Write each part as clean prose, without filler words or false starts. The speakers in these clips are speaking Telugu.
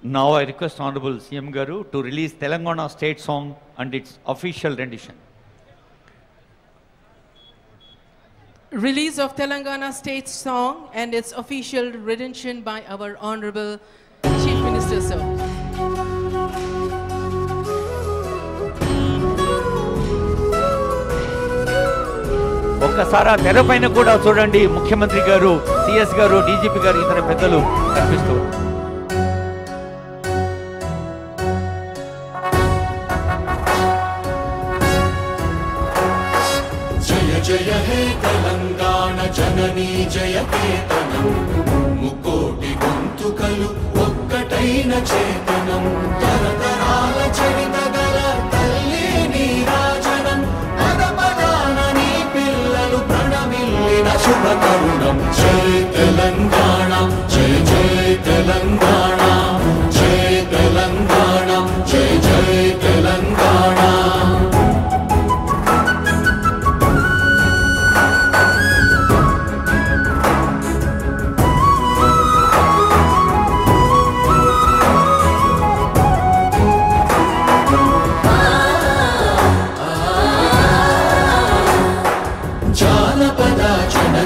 Now I request Honorable CM Garu to release Telangana state song and its official rendition. Release of Telangana state song and its official rendition by our Honorable Chief Minister, sir. ఒక్కసారి తెరపైన కూడా చూడండి, ముఖ్యమంత్రి గారు, సిఎస్ గారు, డీజీపీ గారు, ఇతర పెద్దలు కనిపిస్తూ. జయ జయ హే తెలంగాణ జననీ జయ కేతనం, ముకోటి గొంతుకలు ఒక్కటైన చేతనం, తరతరాల చరిత గల తల్లి నీరాజనం, పద పదాన నీ పిల్లలు ప్రణమిల్లిన శుభ తరుణం. జయ తెలంగాణ జయ జయ తెలంగాణ, జయ తెలంగాణ జయ జయ తెలంగాణ.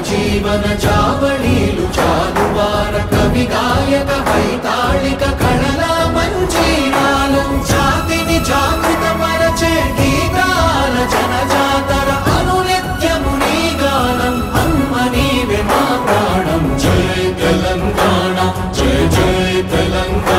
జీవన జావళీలు జాలువార కవి గాయక వైతాళిక కళల మంజీరాలు, జాతిని జాగృత పరచే గీతాల జనజాతర అనునిత్యము నీ గానం, అమ్మ నీవే మా ప్రాణం. జయ తెలంగాణ జయ జయ తెలంగాణ.